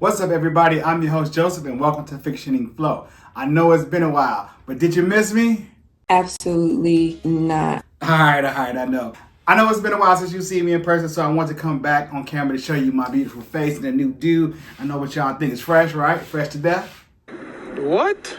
What's up, everybody? I'm your host, Joseph, and welcome to Fictioning Flow. I know it's been a while, but did you miss me? Absolutely not. All right, I know. I know it's been a while since you see me in person, so I want to come back on camera to show you my beautiful face and a new dude. I know what y'all think is fresh, right? Fresh to death? What?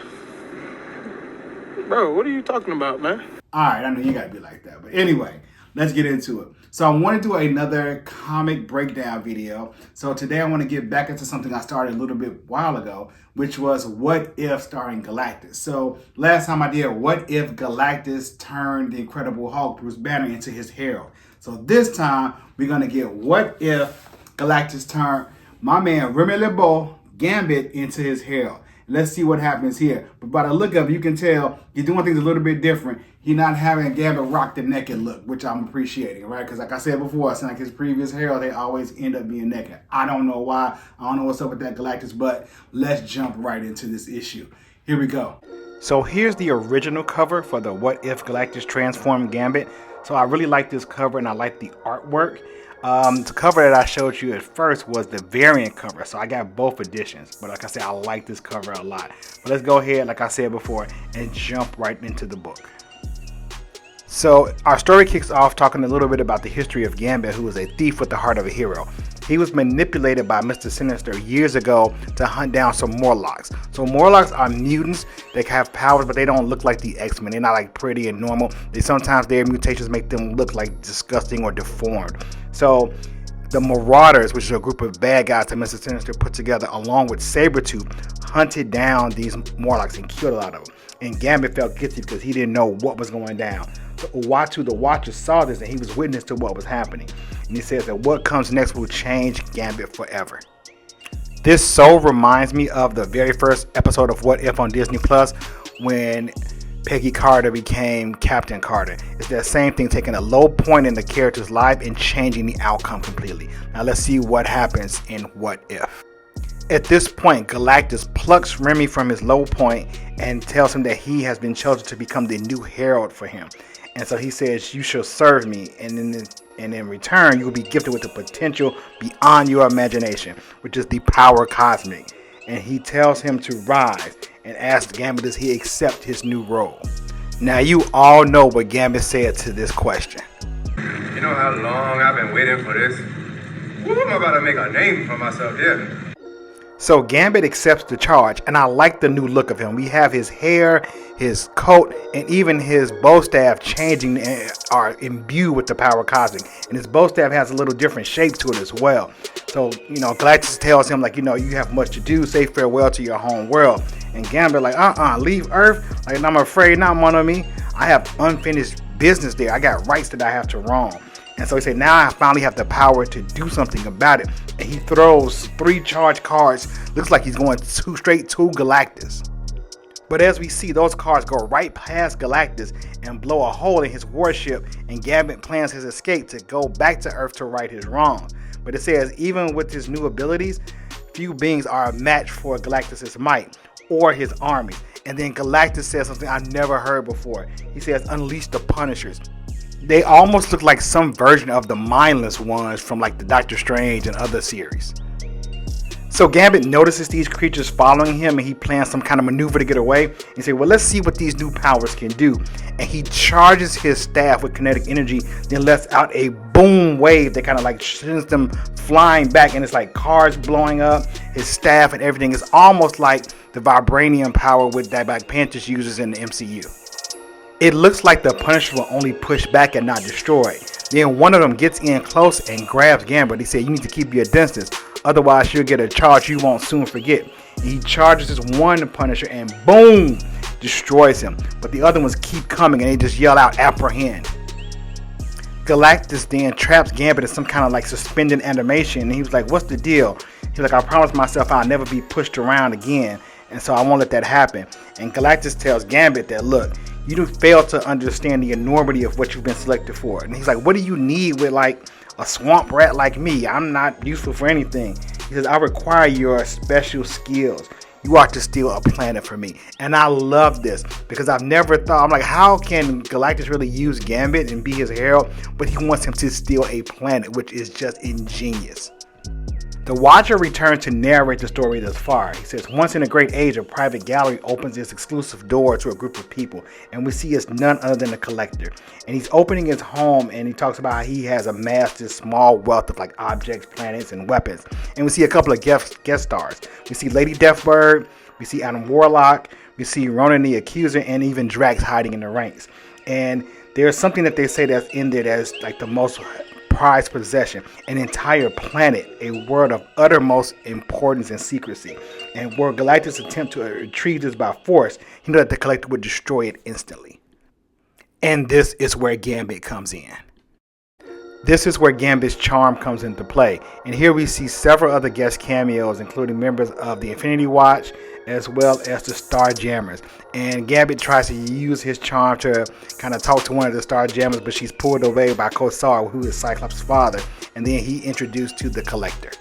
Bro, what are you talking about, man? All right, I know you gotta be like that. But anyway, let's get into it. So I want to do another comic breakdown video. So today I want to get back into something I started a little bit while ago, which was What If starring Galactus. So last time I did What If Galactus turned the Incredible Hulk, Bruce Banner, into his herald. So this time we're going to get What If Galactus turned my man Remy LeBeau, Gambit, into his herald. Let's see what happens here. But by the look of it, you can tell he's doing things a little bit different. He's not having Gambit rock the naked look, which I'm appreciating, right? Because like I said before, I like his previous Herald, they always end up being naked. I don't know why. I don't know what's up with that Galactus, but let's jump right into this issue. Here we go. So here's the original cover for the What If Galactus Transformed Gambit. So I really like this cover and I like the artwork. The cover that I showed you at first was the variant cover, so I got both editions. But like I said, I like this cover a lot. But let's go ahead, like I said before, and jump right into the book. So our story kicks off talking a little bit about the history of Gambit, who is a thief with the heart of a hero. He was manipulated by Mr. Sinister years ago to hunt down some Morlocks. So Morlocks are mutants. They have powers, but they don't look like the X-Men. They're not like pretty and normal. Sometimes their mutations make them look like disgusting or deformed. So the Marauders, which is a group of bad guys that Mr. Sinister put together along with Sabretooth, hunted down these Morlocks and killed a lot of them. And Gambit felt guilty because he didn't know what was going down. So Uatu, the Watcher, saw this and he was witness to what was happening. And he says that what comes next will change Gambit forever. This so reminds me of the very first episode of What If on Disney Plus when Peggy Carter became Captain Carter. It's that same thing, taking a low point in the character's life and changing the outcome completely. Now let's see what happens in What If. At this point, Galactus plucks Remy from his low point and tells him that he has been chosen to become the new herald for him. And so he says, you shall serve me, and in return, you will be gifted with the potential beyond your imagination, which is the power cosmic. And he tells him to rise and asks Gambit, does he accept his new role? Now you all know what Gambit said to this question. You know how long I've been waiting for this? Woo, I'm about to make a name for myself here. So Gambit accepts the charge, and I like the new look of him. We have his hair, his coat, and even his bow staff changing and are imbued with the power cosmic. And his bow staff has a little different shape to it as well. So, Galactus tells him, like, you have much to do. Say farewell to your home world. And Gambit like, leave Earth? Like, I'm afraid not, mon ami. I have unfinished business there. I got rights that I have to wrong. And so he said, now I finally have the power to do something about it. And he throws 3 charged cards. Looks like he's going straight to Galactus. But as we see, those cards go right past Galactus and blow a hole in his warship. And Gambit plans his escape to go back to Earth to right his wrongs. But it says, even with his new abilities, few beings are a match for Galactus' might or his army. And then Galactus says something I've never heard before. He says, unleash the Punishers. They almost look like some version of the mindless ones from like the Doctor Strange and other series. So Gambit notices these creatures following him and he plans some kind of maneuver to get away. He says, well, let's see what these new powers can do. And he charges his staff with kinetic energy, then lets out a boom wave that kind of like sends them flying back. And it's like cars blowing up, his staff and everything. It's almost like the vibranium power with that Black Panther uses in the MCU. It looks like the Punisher will only push back and not destroy. Then one of them gets in close and grabs Gambit. He said, you need to keep your distance, otherwise you'll get a charge you won't soon forget. And he charges this one Punisher and boom, destroys him. But the other ones keep coming and they just yell out, apprehend. Galactus then traps Gambit in some kind of like suspended animation. And he was like, what's the deal? He's like, I promised myself I'll never be pushed around again. And so I won't let that happen. And Galactus tells Gambit that, look, you do fail to understand the enormity of what you've been selected for. And he's like, what do you need with like a swamp rat like me? I'm not useful for anything. He says, I require your special skills. You are to steal a planet for me. And I love this because I've never thought, I'm like, how can Galactus really use Gambit and be his herald? But he wants him to steal a planet, which is just ingenious. The The Watcher returns to narrate the story thus far. He says, once in a great age, a private gallery opens its exclusive door to a group of people, and we see it's none other than the Collector. And he's opening his home, and he talks about how he has amassed this small wealth of like objects, planets, and weapons. And we see a couple of guest stars. We see Lady Deathbird, we see Adam Warlock, we see Ronan the Accuser, and even Drax hiding in the ranks. And there's something that they say that's in there that's like the most prized possession, an entire planet, a world of uttermost importance and secrecy. And were Galactus' attempt to retrieve this by force, he knew that the Collector would destroy it instantly. And this is where Gambit comes in. This is where Gambit's charm comes into play. And here we see several other guest cameos, including members of the Infinity Watch, as well as the Starjammers. And Gambit tries to use his charm to kind of talk to one of the Starjammers, but she's pulled away by Kosar, who is Cyclops' father. And then he introduced to the Collector.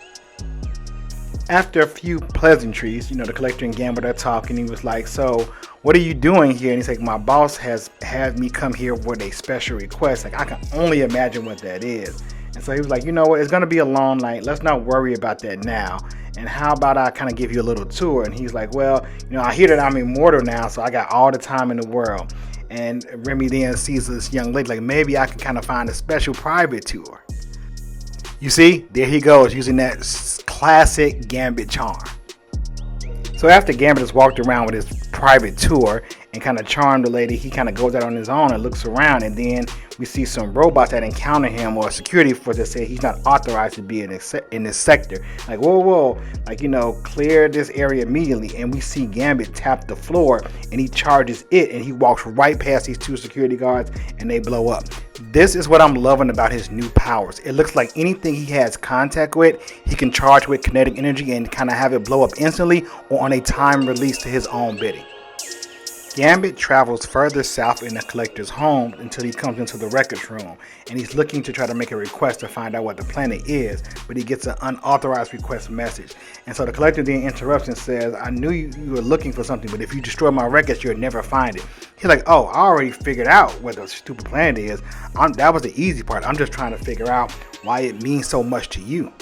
After a few pleasantries, the Collector and Gambit are talking. He was like, so what are you doing here? And he's like, my boss has had me come here with a special request. Like, I can only imagine what that is. And so he was like, you know what, it's going to be a long night. Let's not worry about that now. And how about I kind of give you a little tour? And he's like, well, I hear that I'm immortal now, so I got all the time in the world. And Remy then sees this young lady, like, maybe I can kind of find a special private tour. You see, there he goes, using that classic Gambit charm. So after Gambit has walked around with his private tour and kind of charmed the lady, he kind of goes out on his own and looks around, and then we see some robots that encounter him, or security force that say he's not authorized to be in this sector. Like, whoa, like, clear this area immediately. And we see Gambit tap the floor, and he charges it, and he walks right past these two security guards, and they blow up. This is what I'm loving about his new powers. It looks like anything he has contact with, he can charge with kinetic energy and kind of have it blow up instantly or on a time release to his own bidding. Gambit travels further south in the Collector's home until he comes into the records room, and he's looking to try to make a request to find out what the planet is, but he gets an unauthorized request message. And so the Collector then interrupts and says, I knew you were looking for something, but if you destroy my records, you'll never find it. He's like, oh, I already figured out what the stupid planet is. That was the easy part. I'm just trying to figure out why it means so much to you.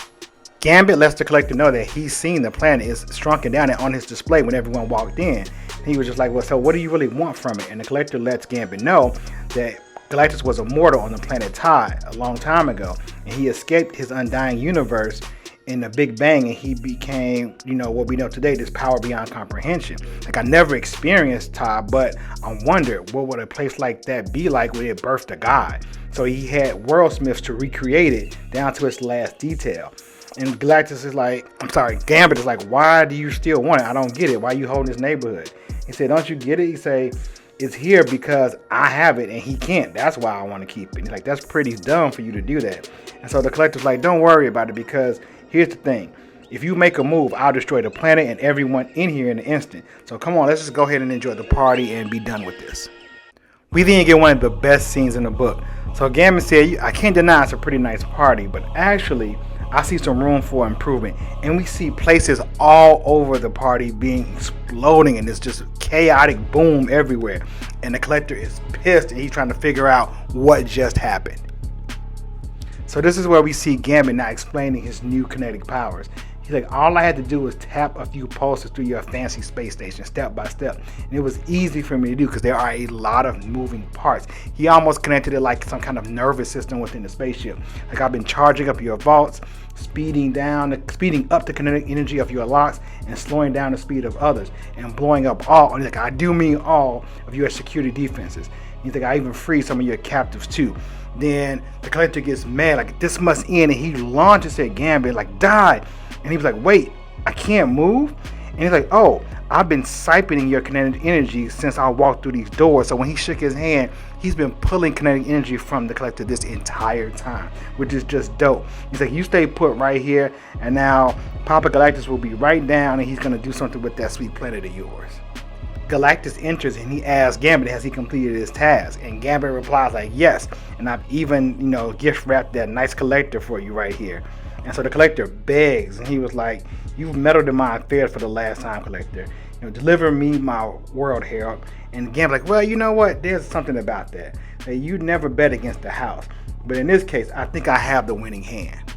Gambit lets the Collector know that he's seen the planet is shrunken down and on his display when everyone walked in. He was just like, well, so what do you really want from it? And the Collector lets Gambit know that Galactus was immortal on the planet Tide a long time ago, and he escaped his undying universe in the Big Bang, and he became, what we know today, this power beyond comprehension. Like, I never experienced Tide, but I wondered, what would a place like that be like when it birthed a god? So he had worldsmiths to recreate it down to its last detail. And Gambit is like, why do you still want it? I don't get it. Why are you holding this neighborhood? He said, don't you get it? He said, it's here because I have it and he can't. That's why I want to keep it. He's like, that's pretty dumb for you to do that. And so the Collector's like, don't worry about it, because here's the thing. If you make a move, I'll destroy the planet and everyone in here in an instant. So come on, let's just go ahead and enjoy the party and be done with this. We then get one of the best scenes in the book. So Gambit said, I can't deny it's a pretty nice party, but actually, I see some room for improvement. And we see places all over the party being exploding, and it's just chaotic boom everywhere. And the Collector is pissed, and he's trying to figure out what just happened. So this is where we see Gambit now explaining his new kinetic powers. He's like, all I had to do was tap a few pulses through your fancy space station step by step. And it was easy for me to do because there are a lot of moving parts. He almost connected it like some kind of nervous system within the spaceship. Like, I've been charging up your vaults, speeding up the kinetic energy of your locks, and slowing down the speed of others, and blowing up all, and like, I do mean all of your security defenses. He's like, I even freed some of your captives too. Then the Collector gets mad, like, this must end, and he launches at Gambit, like, die. And he was like, wait, I can't move? And he's like, oh, I've been siphoning your kinetic energy since I walked through these doors. So when he shook his hand, he's been pulling kinetic energy from the Collector this entire time, which is just dope. He's like, you stay put right here, and now Papa Galactus will be right down, and he's going to do something with that sweet planet of yours. Galactus enters, and he asks Gambit, has he completed his task? And Gambit replies like, yes, and I've even, gift wrapped that nice collector for you right here. And so the Collector begs, and he was like, you've meddled in my affairs for the last time, Collector. Deliver me my world herald. And Gambit's like, well, you know what? There's something about that. You never bet against the house. But in this case, I think I have the winning hand.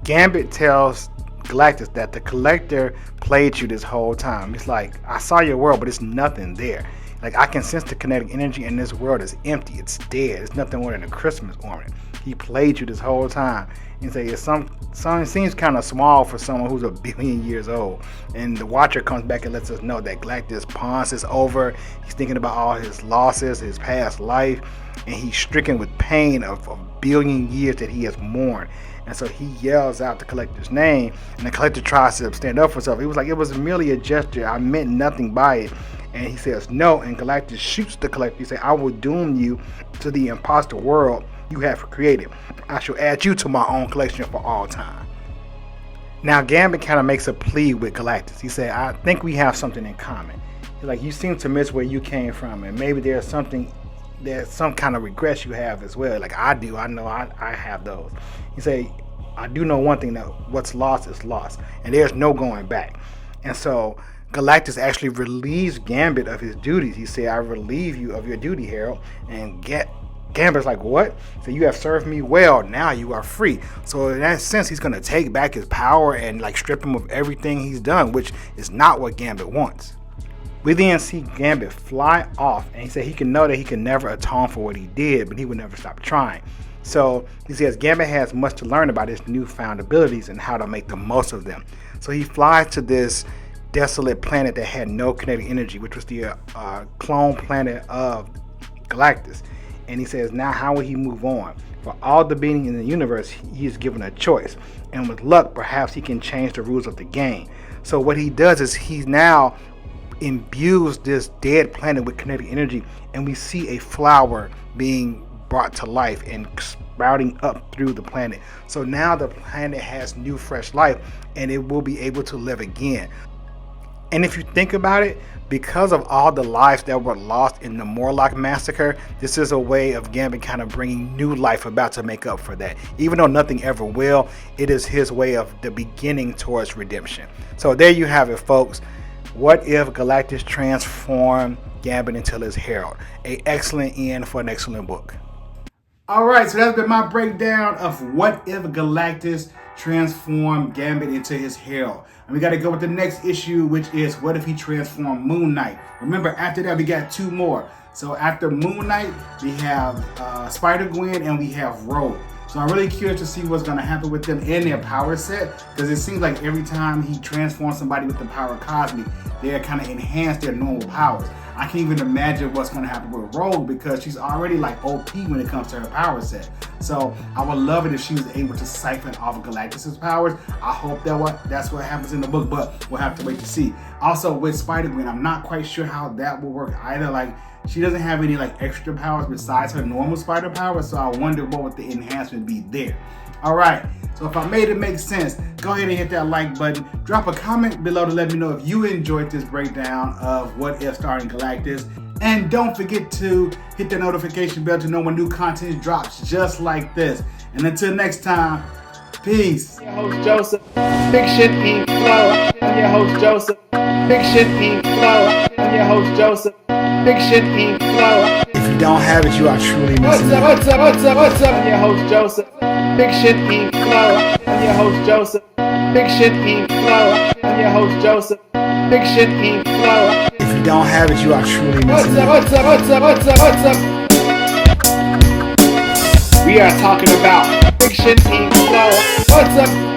Gambit tells Galactus that the collector played you this whole time. It's like, I saw your world, but it's nothing there. Like, I can sense the kinetic energy, and this world is empty. It's dead. It's nothing more than a Christmas ornament. He played you this whole time. And say, it seems kind of small for someone who's 1 billion years old. And the Watcher comes back and lets us know that Galactus' pause is over. He's thinking about all his losses, his past life, and he's stricken with pain of 1 billion years that he has mourned. And so he yells out the collector's name, and the collector tries to stand up for himself. It was like, it was merely a gesture. I meant nothing by it. And he says no, and Galactus shoots the collector. He says, I will doom you to the imposter world you have created. I shall add you to my own collection for all time. Now Gambit kind of makes a plea with Galactus. He said, I think we have something in common. He's like, you seem to miss where you came from, and maybe there's some kind of regrets you have as well. Like I do. I know I have those. He said, I do know one thing, that what's lost is lost, and there's no going back. And so Galactus actually relieves Gambit of his duties. He said, I relieve you of your duty, Harold. And Gambit's like, what? So you have served me well, now you are free. So in that sense, he's going to take back his power and like strip him of everything he's done, which is not what Gambit wants. We then see Gambit fly off, and he said he can know that he can never atone for what he did, but he would never stop trying. So he says Gambit has much to learn about his newfound abilities and how to make the most of them. So he flies to this desolate planet that had no kinetic energy, which was the clone planet of Galactus. And he says, now how will he move on? For all the being in the universe, he is given a choice. And with luck, perhaps he can change the rules of the game. So what he does is he now imbues this dead planet with kinetic energy, and we see a flower being brought to life and sprouting up through the planet. So now the planet has new fresh life, and it will be able to live again. And if you think about it, because of all the lives that were lost in the Morlock massacre, this is a way of Gambit kind of bringing new life about to make up for that. Even though nothing ever will, it is his way of the beginning towards redemption. So there you have it, folks. What if Galactus transformed Gambit into his Herald? An excellent end for an excellent book. All right, so that's been my breakdown of what if Galactus transformed Gambit into his Herald. And we got to go with the next issue, which is what if he transformed Moon Knight. Remember, after that, we got 2 more. So after Moon Knight, we have Spider-Gwen and we have Rogue. So I'm really curious to see what's going to happen with them in their power set, because it seems like every time he transforms somebody with the power Cosmic, they kind of enhance their normal powers. I can't even imagine what's going to happen with Rogue, because she's already like OP when it comes to her power set. So I would love it if she was able to siphon off of Galactus' powers. I hope that's what happens in the book, but we'll have to wait to see. Also with Spider-Gwen, I'm not quite sure how that will work either. Like, she doesn't have any like extra powers besides her normal spider powers, so I wonder what would the enhancement be there. All right, so if I made it make sense, go ahead and hit that like button. Drop a comment below to let me know if you enjoyed this breakdown of What If starring Galactus. And don't forget to hit the notification bell to know when new content drops just like this. And until next time, peace. Your host Joseph, Fiction Ink Flow. I'm your host Joseph, Fiction Ink Flow. I'm your host Joseph, Fiction Ink Flow. If you don't have it, you are truly missing out. What's up? I'm your host Joseph, Fiction Ink Flow. I'm your host Joseph, Fiction Ink Flow. I'm your host Joseph, Fiction Ink Flow. If you don't have it, you are truly missing out. What's up? We are talking about Fiction Ink Flow. What's up?